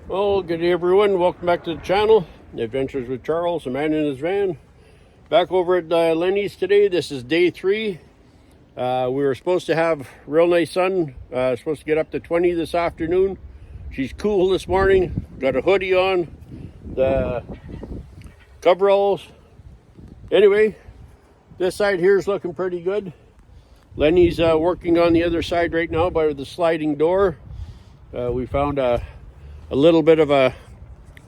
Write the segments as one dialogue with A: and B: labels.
A: Well, good day everyone. Welcome back to the channel. Adventures with Charles, a man in his van. Back over at Lenny's today. This is day 3. We were supposed to have real nice sun. Supposed to get up to 20 this afternoon. She's cool this morning. Got a hoodie on. The coveralls. Anyway, this side here is looking pretty good. Lenny's working on the other side right now by the sliding door. We found a little bit of a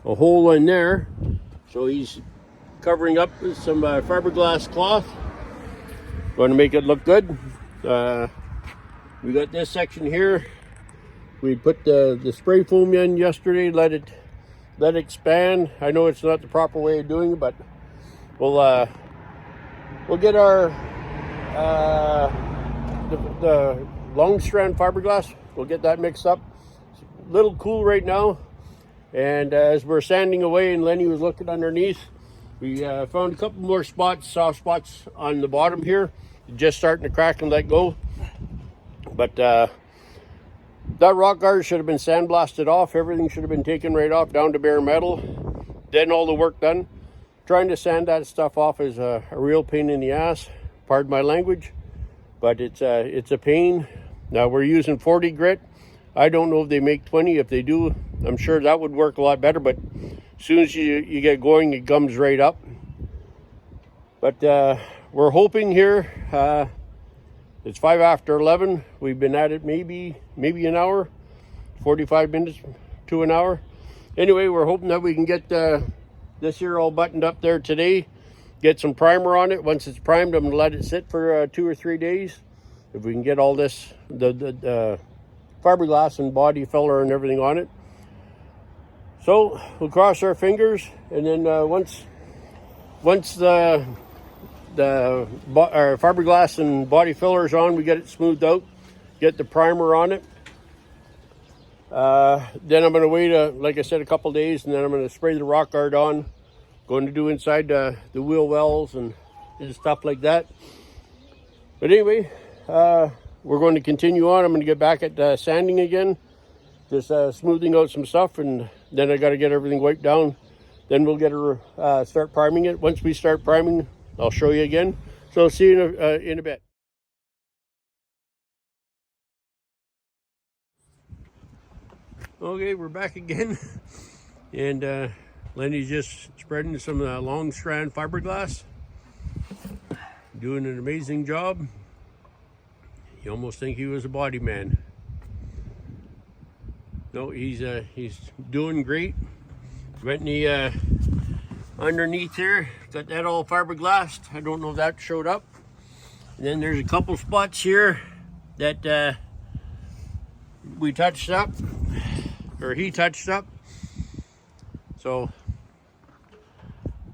A: hole in there, so he's covering up with some fiberglass cloth. Going to make it look good. We got this section here. We put the spray foam in yesterday. Let it expand. I know it's not the proper way of doing it, but we'll get our the long strand fiberglass. We'll get that mixed up. It's a little cool right now, and as we're sanding away and Lenny was looking underneath, we found a couple more soft spots on the bottom here, just starting to crack and let go. But that rock guard should have been sandblasted off. Everything should have been taken right off down to bare metal, then all the work done. Trying to sand that stuff off is a real pain in the ass, pardon my language, but it's a pain. Now we're using 40 grit. I don't know if they make 20. If they do, I'm sure that would work a lot better, but as soon as you get going, it gums right up. But we're hoping here, it's 5 after 11. We've been at it maybe an hour, 45 minutes to an hour. Anyway, we're hoping that we can get this here all buttoned up there today. Get some primer on it. Once it's primed, I'm going to let it sit for 2 or 3 days. If we can get all this, the fiberglass and body filler and everything on it. So we'll cross our fingers, and then once our fiberglass and body filler is on, we get it smoothed out, get the primer on it. Then I'm going to wait, like I said, a couple days, and then I'm going to spray the rock guard on. Going to do inside the wheel wells and stuff like that. But anyway, we're going to continue on. I'm going to get back at sanding again, just smoothing out some stuff, and then I got to get everything wiped down. Then we'll get her start priming it. Once we start priming, I'll show you again. So see you in a bit. Okay, we're back again, and Lenny's just spreading some long strand fiberglass, doing an amazing job. You almost think he was a body man. No, he's doing great. Went in the underneath here, got that all fiberglassed. I don't know if that showed up. And then there's a couple spots here that we touched up, or he touched up. So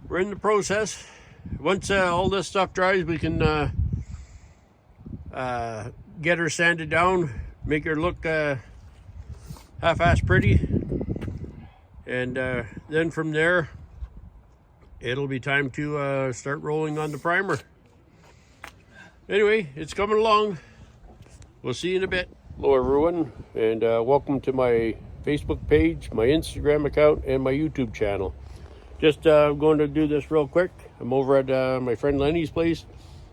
A: we're in the process. Once all this stuff dries, we can get her sanded down, make her look half-ass pretty, and then from there it'll be time to start rolling on the primer. Anyway, it's coming along. We'll see you in a bit. Hello everyone, and welcome to my Facebook page, my Instagram account, and my YouTube channel. Just going to do this real quick. I'm over at my friend Lenny's place,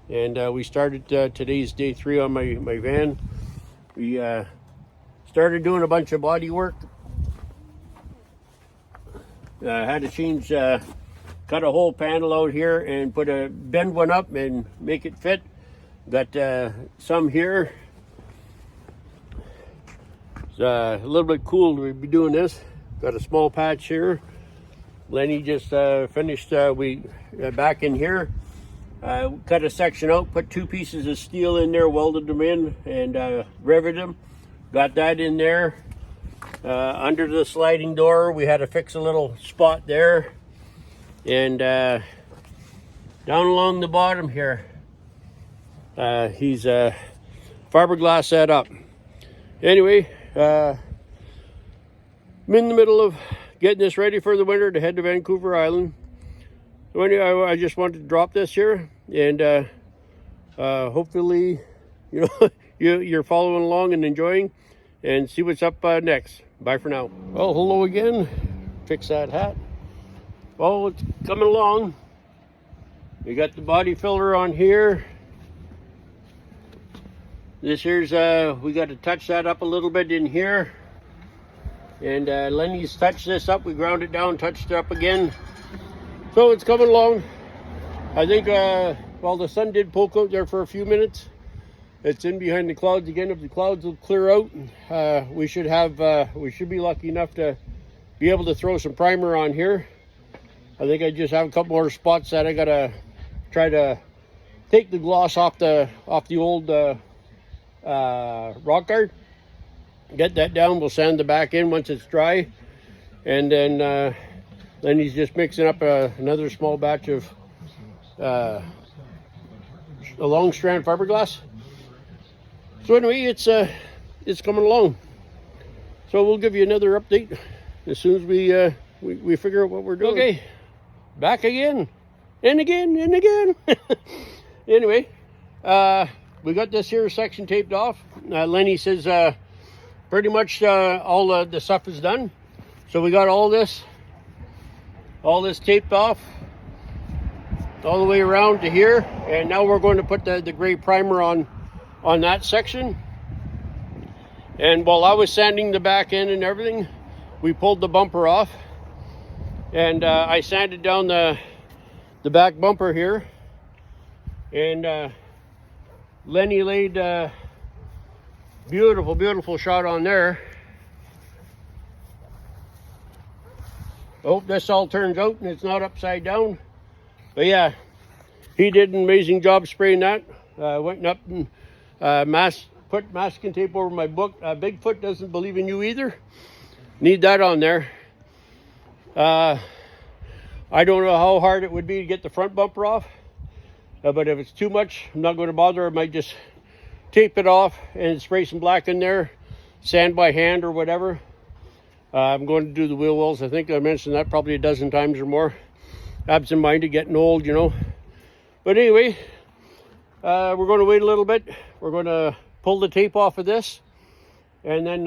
A: and we started today's day 3 on my van. We started doing a bunch of body work. Had to change, cut a whole panel out here and bend one up and make it fit. Got some here. It's a little bit cool to be doing this. Got a small patch here. Lenny just finished back in here. Cut a section out, put 2 pieces of steel in there, welded them in, and riveted them. Got that in there. Under the sliding door, we had to fix a little spot there. And down along the bottom here, he's fiberglass that up. Anyway, I'm in the middle of getting this ready for the winter to head to Vancouver Island. So anyway, I just wanted to drop this here, and hopefully, you're following along and enjoying, and see what's up next. Bye for now. Well, hello again. Fix that hat. Well, it's coming along. We got the body filler on here. This here's, we got to touch that up a little bit in here. And Lenny's touched this up. We ground it down, touched it up again. So it's coming along. I think, well, the sun did poke out there for a few minutes. It's in behind the clouds again. If the clouds will clear out, we should be lucky enough to be able to throw some primer on here. I think I just have a couple more spots that I gotta try to take the gloss off the old rock art. Get that down. We'll sand the back in once it's dry, and then he's just mixing up another small batch of a long strand fiberglass. So anyway, it's coming along. So we'll give you another update as soon as we figure out what we're doing. Okay, back again and again and again. Anyway, we got this here section taped off. Lenny says pretty much all the stuff is done. So we got all this taped off all the way around to here, and now we're going to put the gray primer on that section. And while I was sanding the back end and everything, we pulled the bumper off, and I sanded down the back bumper here, and Lenny laid beautiful shot on there. I hope this all turns out and it's not upside down. But yeah, he did an amazing job spraying that. Went up and put masking tape over my book. Bigfoot doesn't believe in you either. Need that on there. I don't know how hard it would be to get the front bumper off. But if it's too much, I'm not going to bother. I might just tape it off and spray some black in there, sand by hand or whatever. I'm going to do the wheel wells. I think I mentioned that probably a dozen times or more. Absent-minded, getting old, you know. But anyway, we're going to wait a little bit. We're going to pull the tape off of this, and then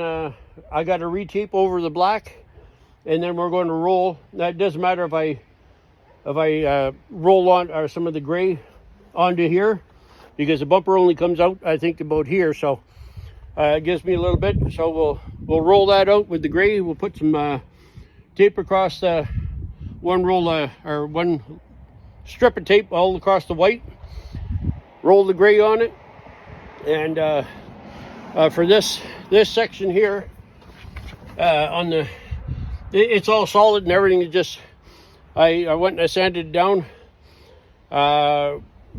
A: I got to re-tape over the black, and then we're going to roll. Now, it doesn't matter if I roll on or some of the gray onto here, because the bumper only comes out, I think, about here. So it gives me a little bit. So we'll roll that out with the gray. We'll put some tape across the one strip of tape all across the white. Roll the gray on it, and for this section here, it's all solid and everything. Is just I went and I sanded it down.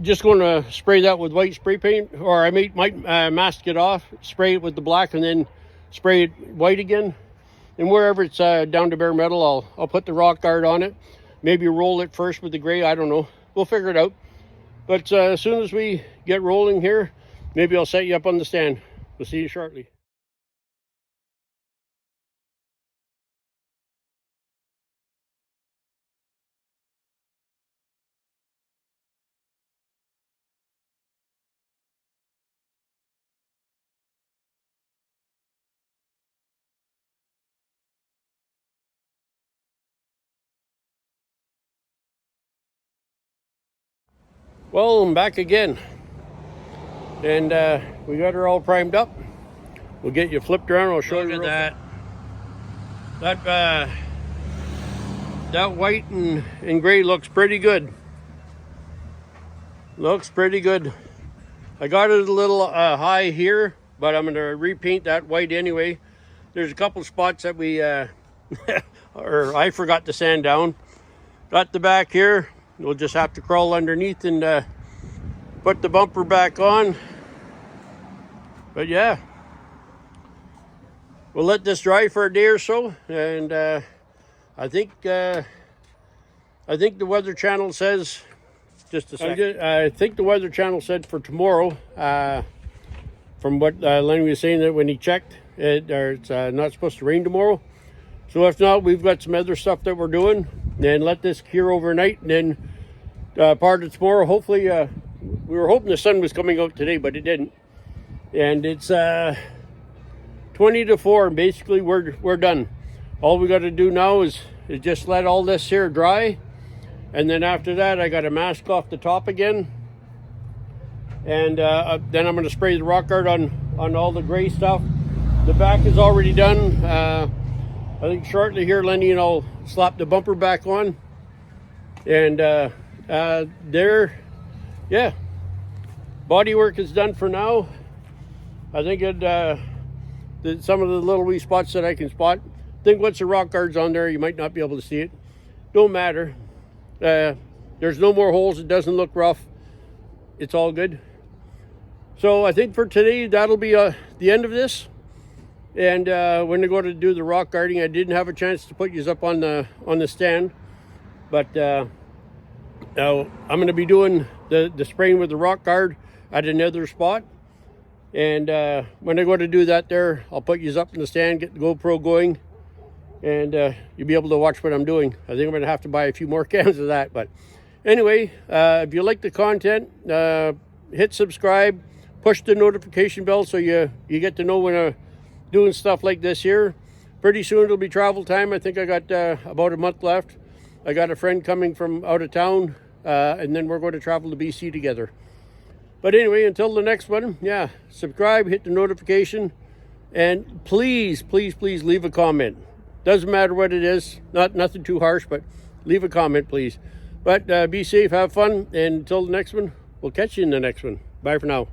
A: Just going to spray that with white spray paint, or I might mask it off, spray it with the black, and then spray it white again. And wherever it's down to bare metal, I'll put the rock art on it. Maybe roll it first with the gray. I don't know. We'll figure it out. But as soon as we get rolling here, maybe I'll set you up on the stand. We'll see you shortly. Well, I'm back again, and we got her all primed up. We'll get you flipped around. I'll show you that. That white and gray looks pretty good. Looks pretty good. I got it a little high here, but I'm going to repaint that white anyway. There's a couple spots that we or I forgot to sand down. Got the back here. We'll just have to crawl underneath and put the bumper back on. But yeah, we'll let this dry for a day or so, and I think the Weather Channel says, just a second. I think the Weather Channel said for tomorrow, from what Lenny was saying, that when he checked, it's not supposed to rain tomorrow. So if not, we've got some other stuff that we're doing, and let this cure overnight, and then part of tomorrow, hopefully, we were hoping the sun was coming out today, but it didn't. And it's 20 to 4, and basically we're done. All we got to do now is just let all this here dry, and then after that I got to mask off the top again, and then I'm going to spray the rock art on all the gray stuff. The back is already done. I think shortly here Lenny and I'll slap the bumper back on, and there, yeah, body work is done for now. I think some of the little wee spots that I can spot, I think once the rock guard's on there, you might not be able to see it. Don't matter. There's no more holes. It doesn't look rough. It's all good. So I think for today, that'll be the end of this. And when I go to do the rock guarding, I didn't have a chance to put you up on the stand. But now I'm going to be doing the spraying with the rock guard at another spot. And when I go to do that there, I'll put you up in the stand, get the GoPro going, and you'll be able to watch what I'm doing. I think I'm going to have to buy a few more cans of that. But anyway, if you like the content, hit subscribe, push the notification bell so you get to know when I'm doing stuff like this here. Pretty soon it'll be travel time. I think I got about a month left. I got a friend coming from out of town, and then we're going to travel to BC together. But anyway, until the next one, yeah, subscribe, hit the notification, and please, please, please leave a comment. Doesn't matter what it is, nothing too harsh, but leave a comment, please. But be safe, have fun, and until the next one, we'll catch you in the next one. Bye for now.